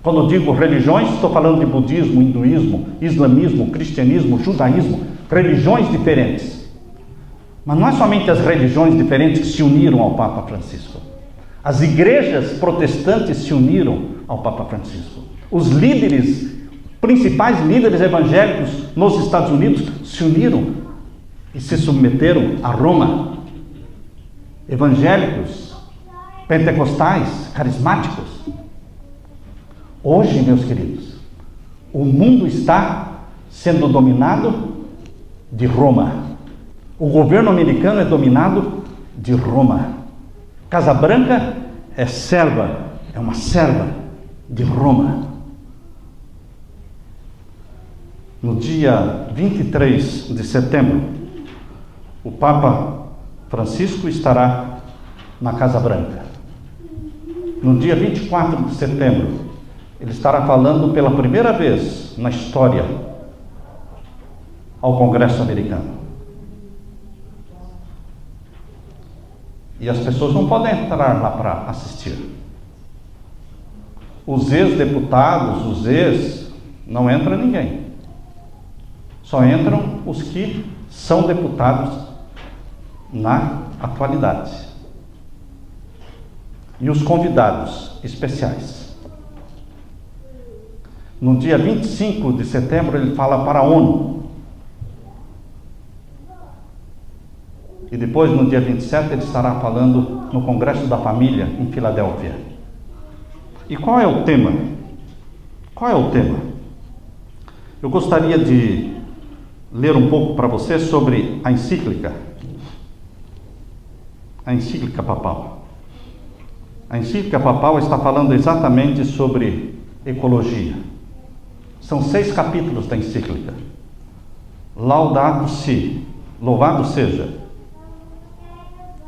Quando eu digo religiões, estou falando de budismo, hinduísmo, islamismo, cristianismo, judaísmo, religiões diferentes. Mas não é somente as religiões diferentes que se uniram ao Papa Francisco. As igrejas protestantes se uniram ao Papa Francisco. Os líderes, principais líderes evangélicos nos Estados Unidos se uniram e se submeteram a Roma. Evangélicos, pentecostais, carismáticos. Hoje, meus queridos, o mundo está sendo dominado de Roma. O governo americano é dominado de Roma. Casa Branca é serva, é uma serva de Roma. No dia 23 de setembro, o Papa Francisco estará na Casa Branca. No dia 24 de setembro, ele estará falando pela primeira vez na história ao Congresso americano. E as pessoas não podem entrar lá para assistir. Os ex-deputados, não entra ninguém. Só entram os que são deputados na atualidade. E os convidados especiais. No dia 25 de setembro, ele fala para a ONU. E depois, no dia 27, ele estará falando no Congresso da Família, em Filadélfia. E qual é o tema? Qual é o tema? Eu gostaria de ler um pouco para você sobre a encíclica papal. A encíclica papal está falando exatamente sobre ecologia. São 6 capítulos da encíclica. Laudato Si, louvado seja,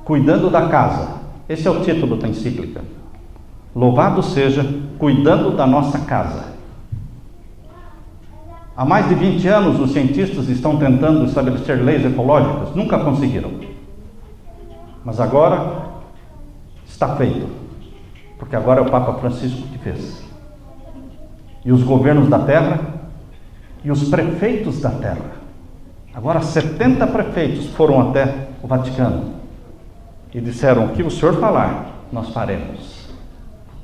cuidando da casa. Esse é o título da encíclica. Louvado seja, cuidando da nossa casa. Há mais de 20 anos os cientistas estão tentando estabelecer leis ecológicas, nunca conseguiram. Mas agora está feito, porque agora é o Papa Francisco que fez. E os governos da terra e os prefeitos da terra. Agora 70 prefeitos foram até o Vaticano e disseram: o que o senhor falar, nós faremos.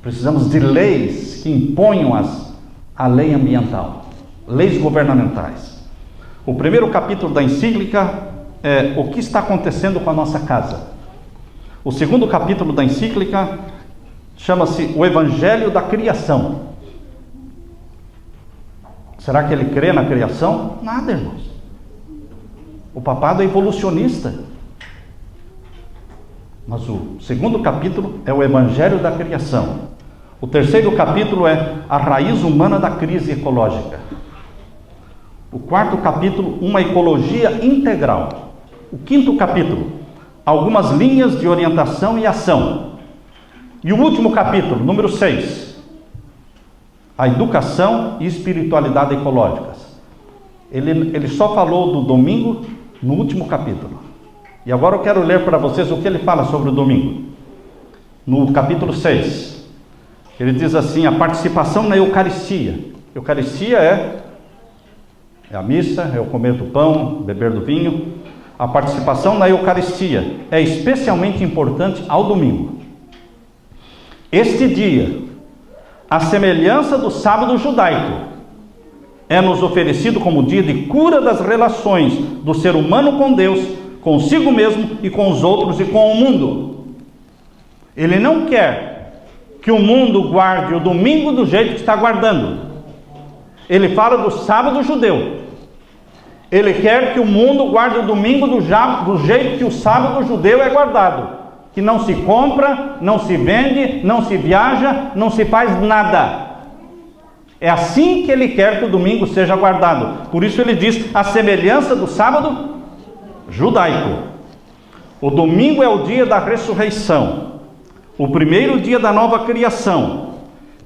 Precisamos de leis que imponham a lei ambiental, leis governamentais. O primeiro capítulo da encíclica é o que está acontecendo com a nossa casa. O segundo capítulo da encíclica chama-se o Evangelho da Criação. Será que ele crê na criação? Nada, irmãos. O papado é evolucionista. Mas o segundo capítulo é o Evangelho da Criação. O terceiro capítulo é a raiz humana da crise ecológica. O quarto capítulo, uma ecologia integral. O quinto capítulo, algumas linhas de orientação e ação. E o último capítulo, número 6, a educação e espiritualidade ecológicas. Ele só falou do domingo no último capítulo. E agora eu quero ler para vocês o que ele fala sobre o domingo. No capítulo 6, ele diz assim: a participação na Eucaristia. Eucaristia é a missa, é o comer do pão, beber do vinho. A participação na Eucaristia é especialmente importante ao domingo. Este dia, a semelhança do sábado judaico, é nos oferecido como dia de cura das relações do ser humano com Deus, consigo mesmo e com os outros e com o mundo. Ele não quer que o mundo guarde o domingo do jeito que está guardando. Ele fala do sábado judeu. Ele quer que o mundo guarde o domingo do jeito que o sábado judeu é guardado. Que não se compra, não se vende, não se viaja, não se faz nada. É assim que ele quer que o domingo seja guardado. Por isso ele diz a semelhança do sábado judaico. O domingo é o dia da ressurreição, o primeiro dia da nova criação,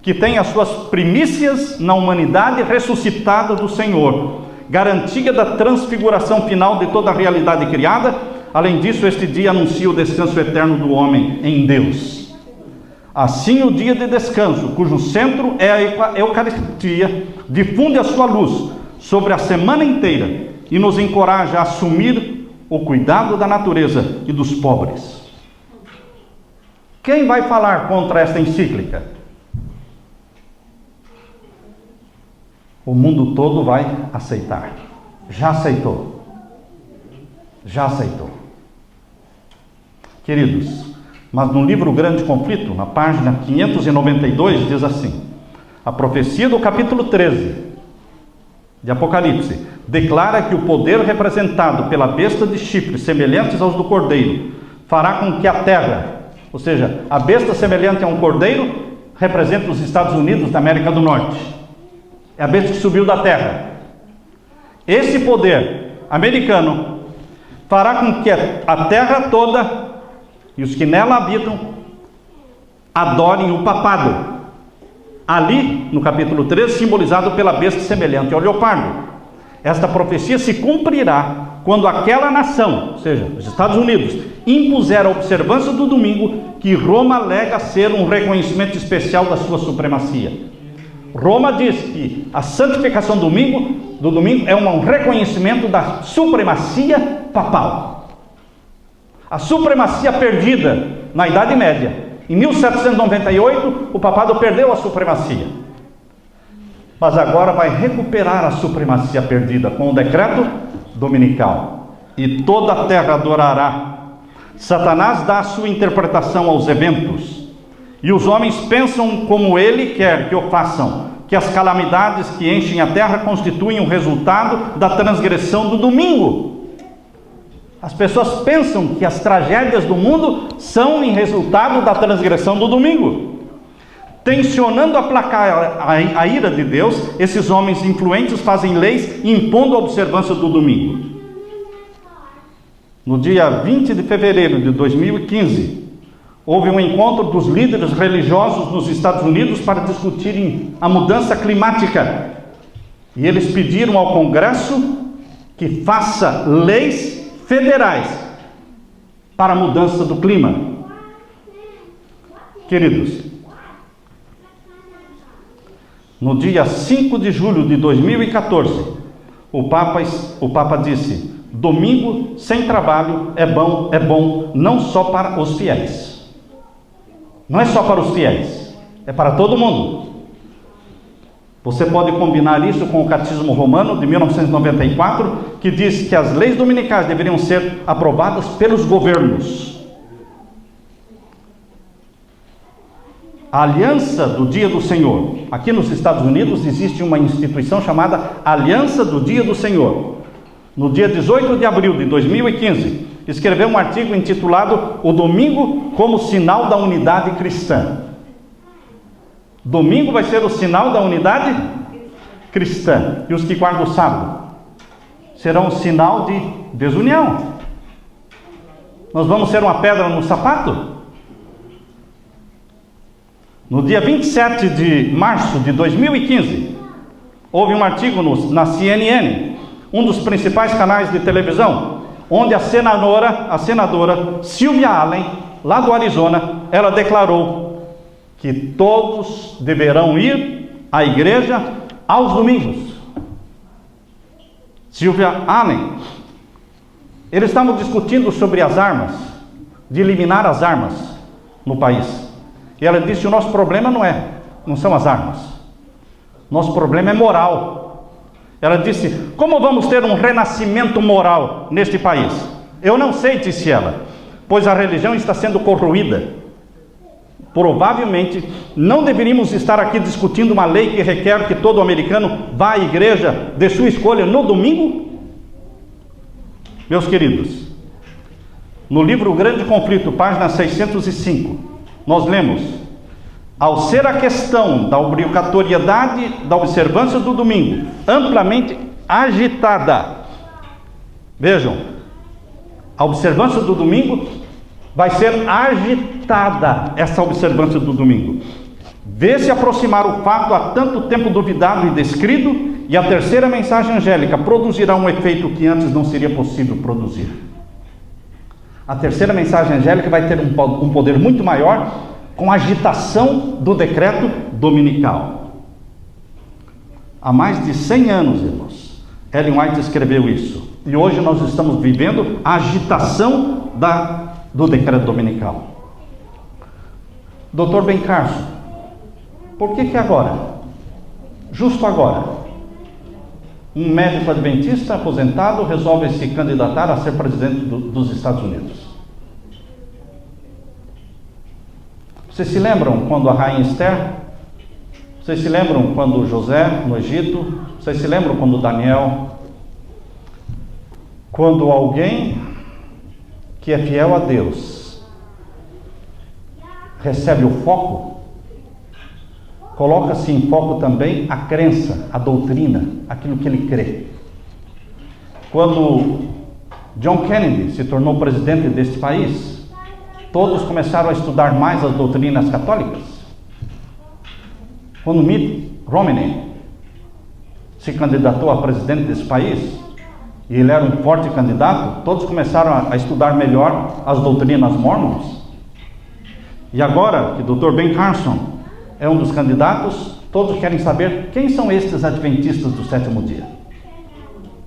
que tem as suas primícias na humanidade ressuscitada do Senhor, garantia da transfiguração final de toda a realidade criada. Além disso, este dia anuncia o descanso eterno do homem em Deus. Assim, o dia de descanso, cujo centro é a Eucaristia, difunde a sua luz sobre a semana inteira e nos encoraja a assumir o cuidado da natureza e dos pobres. Quem vai falar contra esta encíclica? O mundo todo vai aceitar. Já aceitou. Já aceitou. Queridos, mas no livro Grande Conflito, na página 592, diz assim: a profecia do capítulo 13 de Apocalipse declara que o poder representado pela besta de chifres semelhantes aos do cordeiro fará com que a terra, ou seja, a besta semelhante a um cordeiro, representa os Estados Unidos da América do Norte. É a besta que subiu da terra. esse poder americano fará com que a terra toda e os que nela habitam adorem o papado. Ali, no capítulo 13, simbolizado pela besta semelhante ao leopardo. Esta profecia se cumprirá quando aquela nação, ou seja, os Estados Unidos, impuser a observância do domingo, que Roma alega ser um reconhecimento especial da sua supremacia. Roma diz que a santificação do domingo é um reconhecimento da supremacia papal. A supremacia perdida na Idade Média. Em 1798, o papado perdeu a supremacia. Mas agora vai recuperar a supremacia perdida com o decreto dominical. E toda a terra adorará. Satanás dá a sua interpretação aos eventos. E os homens pensam como ele quer que o façam, que as calamidades que enchem a terra constituem o resultado da transgressão do domingo. As pessoas pensam que as tragédias do mundo são em resultado da transgressão do domingo. Tensionando aplacar a ira de Deus, esses homens influentes fazem leis impondo a observância do domingo. No dia 20 de fevereiro de 2015, houve um encontro dos líderes religiosos nos Estados Unidos para discutirem a mudança climática. E eles pediram ao Congresso que faça leis federais para a mudança do clima. Queridos, no dia 5 de julho de 2014, o Papa disse: domingo sem trabalho é bom não só para os fiéis. Não é só para os fiéis, é para todo mundo. Você pode combinar isso com o Catecismo Romano de 1994, que diz que as leis dominicais deveriam ser aprovadas pelos governos. A Aliança do Dia do Senhor. Aqui nos Estados Unidos existe uma instituição chamada Aliança do Dia do Senhor. No dia 18 de abril de 2015, escreveu um artigo intitulado O Domingo como Sinal da Unidade Cristã. Domingo vai ser o sinal da unidade cristã. E os que guardam o sábado serão um sinal de desunião. Nós vamos ser uma pedra no sapato? No dia 27 de março de 2015, houve um artigo na CNN, um dos principais canais de televisão, onde a senadora Sylvia Allen, lá do Arizona, ela declarou que todos deverão ir à igreja aos domingos. Sylvia Allen. Eles estavam discutindo sobre as armas, de eliminar as armas no país. E ela disse: o nosso problema não são as armas. Nosso problema é moral. Ela disse: como vamos ter um renascimento moral neste país? Eu não sei, disse ela, pois a religião está sendo corroída. Provavelmente não deveríamos estar aqui discutindo uma lei que requer que todo americano vá à igreja de sua escolha no domingo? Meus queridos, no livro O Grande Conflito, página 605, nós lemos: ao ser a questão da obrigatoriedade da observância do domingo amplamente agitada, vejam, a observância do domingo vai ser agitada, essa observância do domingo. Vê-se aproximar o fato há tanto tempo duvidado e descrido, e a terceira mensagem angélica produzirá um efeito que antes não seria possível produzir. A terceira mensagem angélica vai ter um poder muito maior com a agitação do decreto dominical. Há mais de 100 anos, irmãos, Ellen White escreveu isso. E hoje nós estamos vivendo a agitação do decreto dominical. Dr. Ben Carson, por que agora, justo agora, um médico adventista aposentado resolve se candidatar a ser presidente dos Estados Unidos? Vocês se lembram quando a rainha Esther? Vocês se lembram quando José no Egito? Vocês se lembram quando Daniel? Quando alguém que é fiel a Deus recebe o foco, coloca-se em foco também a crença, a doutrina, aquilo que ele crê. Quando John Kennedy se tornou presidente deste país, todos começaram a estudar mais as doutrinas católicas. Quando Mitt Romney se candidatou a presidente desse país, e ele era um forte candidato, todos começaram a estudar melhor as doutrinas mormons. E agora que o Dr. Ben Carson é um dos candidatos, todos querem saber quem são estes adventistas do sétimo dia.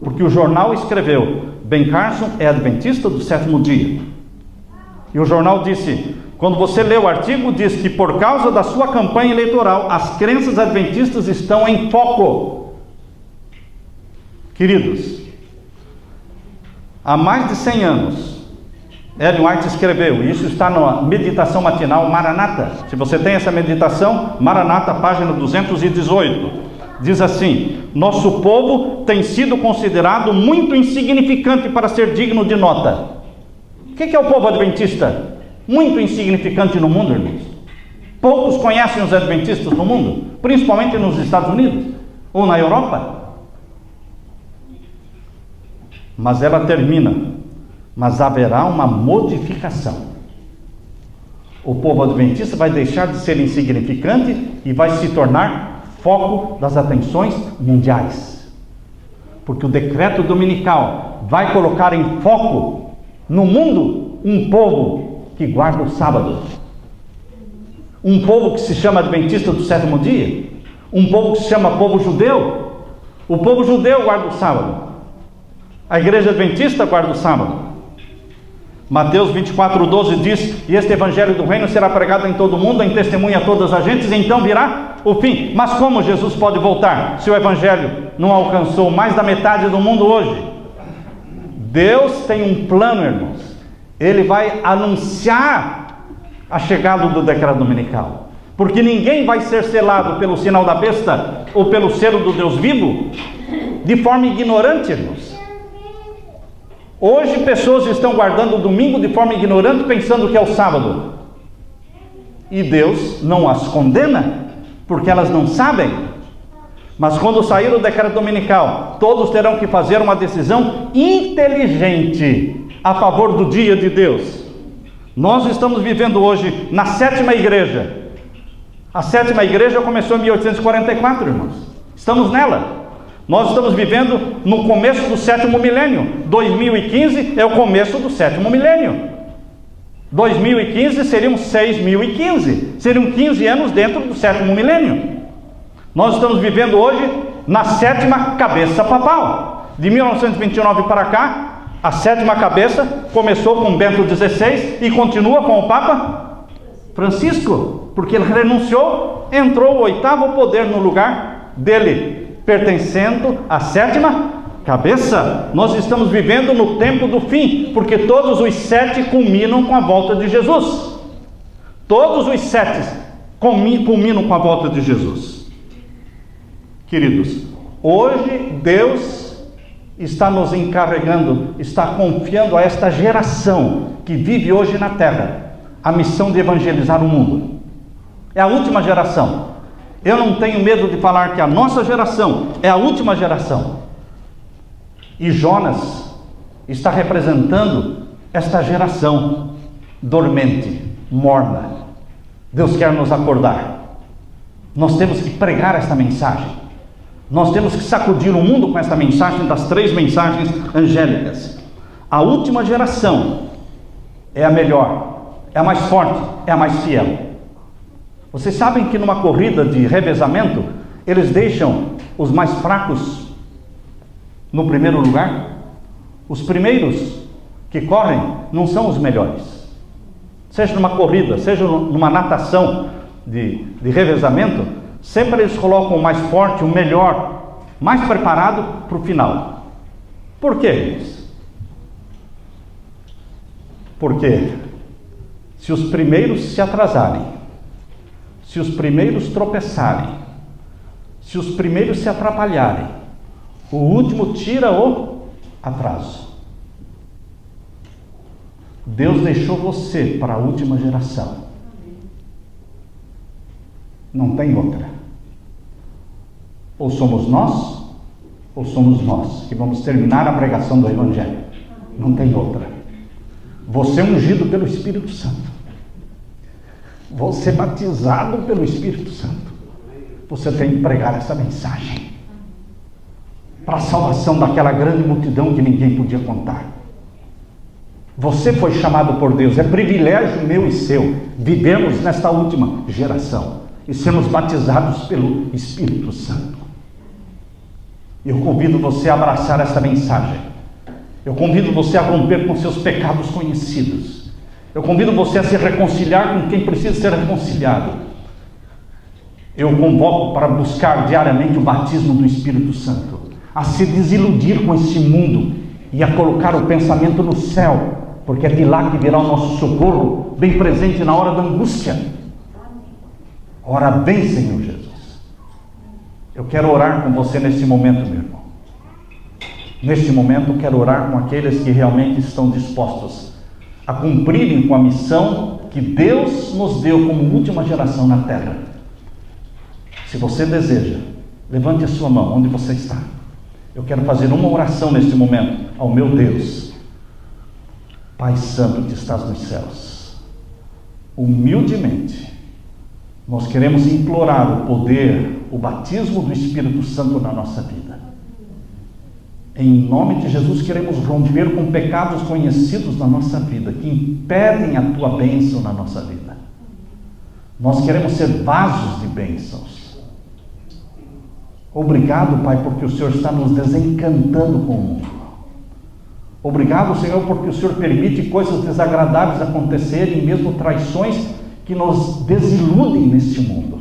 Porque o jornal escreveu, Ben Carson é adventista do sétimo dia. E o jornal disse, quando você lê o artigo, diz que por causa da sua campanha eleitoral, as crenças adventistas estão em foco. Queridos, há mais de 100 anos, Ellen White escreveu, e isso está na meditação matinal Maranata. Se você tem essa meditação, Maranata, página 218, diz assim, nosso povo tem sido considerado muito insignificante para ser digno de nota. O que é o povo adventista? Muito insignificante no mundo, irmãos. Poucos conhecem os adventistas no mundo, principalmente nos Estados Unidos, ou na Europa. Mas ela termina, mas haverá uma modificação. O povo adventista vai deixar de ser insignificante e vai se tornar foco das atenções mundiais. Porque o decreto dominical vai colocar em foco no mundo um povo que guarda o sábado. Um povo que se chama adventista do sétimo dia. Um povo que se chama povo judeu. O povo judeu guarda o sábado. A igreja adventista guarda o sábado. Mateus 24:12 diz, e este evangelho do reino será pregado em todo o mundo, em testemunha a todas as gentes, e então virá o fim. Mas como Jesus pode voltar, se o evangelho não alcançou mais da metade do mundo hoje? Deus tem um plano, irmãos. Ele vai anunciar a chegada do decreto dominical. Porque ninguém vai ser selado pelo sinal da besta, ou pelo selo do Deus vivo, de forma ignorante, irmãos. Hoje pessoas estão guardando o domingo de forma ignorante, pensando que é o sábado. E Deus não as condena, porque elas não sabem. Mas quando sair o decreto dominical, todos terão que fazer uma decisão inteligente a favor do dia de Deus. Nós estamos vivendo hoje na sétima igreja. A sétima igreja começou em 1844, irmãos. Estamos nela. Nós estamos vivendo no começo do sétimo milênio. 2015 é o começo do sétimo milênio. 2015 seriam 6015. Seriam 15 anos dentro do sétimo milênio. Nós estamos vivendo hoje na sétima cabeça papal. De 1929 para cá, a sétima cabeça começou com Bento XVI e continua com o Papa Francisco, porque ele renunciou, entrou o oitavo poder no lugar dele, pertencendo à sétima cabeça. Nós estamos vivendo no tempo do fim, porque todos os 7 culminam com a volta de Jesus. Todos os 7 culminam com a volta de Jesus. Queridos, hoje Deus está nos encarregando, está confiando a esta geração que vive hoje na terra, a missão de evangelizar o mundo. É a última geração. Eu não tenho medo de falar que a nossa geração é a última geração. E Jonas está representando esta geração dormente, morna. Deus quer nos acordar. Nós temos que pregar esta mensagem. Nós temos que sacudir o mundo com esta mensagem das 3 mensagens angélicas. A última geração é a melhor, é a mais forte, é a mais fiel. Vocês sabem que numa corrida de revezamento, eles deixam os mais fracos no primeiro lugar? Os primeiros que correm não são os melhores. Seja numa corrida, seja numa natação de revezamento, sempre eles colocam o mais forte, o melhor, mais preparado para o final. Por quê? Porque se os primeiros se atrasarem, se os primeiros tropeçarem, se os primeiros se atrapalharem, o último tira o atraso. Deus deixou você para a última geração. Não tem outra. Ou somos nós, ou somos nós que vamos terminar a pregação do Evangelho? Não tem outra. Você é ungido pelo Espírito Santo. Você é batizado pelo Espírito Santo. Você tem que pregar essa mensagem para a salvação daquela grande multidão que ninguém podia contar. Você foi chamado por Deus. É privilégio meu e seu vivemos nesta última geração e sermos batizados pelo Espírito Santo. Eu convido você a abraçar essa mensagem. Eu convido você a romper com seus pecados conhecidos. Eu convido você a se reconciliar com quem precisa ser reconciliado. Eu convoco para buscar diariamente o batismo do Espírito Santo, a se desiludir com esse mundo e a colocar o pensamento no céu, porque é de lá que virá o nosso socorro, bem presente na hora da angústia. Ora bem, Senhor Jesus. Eu quero orar com você neste momento, meu irmão. Neste momento eu quero orar com aqueles que realmente estão dispostos a cumprirem com a missão que Deus nos deu como última geração na terra. Se você deseja, levante a sua mão onde você está. Eu quero fazer uma oração neste momento ao meu Deus. Pai Santo que estás nos céus, humildemente nós queremos implorar o poder, o batismo do Espírito Santo na nossa vida. Em nome de Jesus queremos romper com pecados conhecidos na nossa vida, que impedem a tua bênção na nossa vida. Nós queremos ser vasos de bênçãos. Obrigado, Pai, porque o Senhor está nos desencantando com o mundo. Obrigado, Senhor, porque o Senhor permite coisas desagradáveis acontecerem, mesmo traições que nos desiludem neste mundo,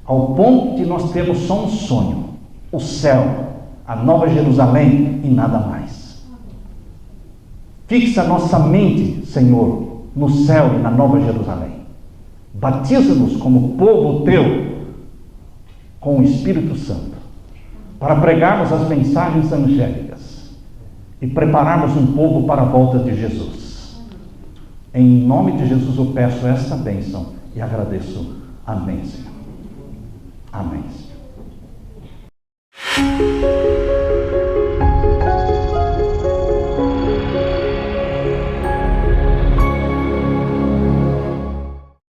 ao ponto de nós termos só um sonho: o céu, a nova Jerusalém e nada mais. Fixa nossa mente, Senhor, no céu e na nova Jerusalém. Batiza-nos como povo teu com o Espírito Santo, para pregarmos as mensagens angélicas e prepararmos um povo para a volta de Jesus. Em nome de Jesus eu peço esta bênção e agradeço. Amém, Senhor. Amém, Senhor.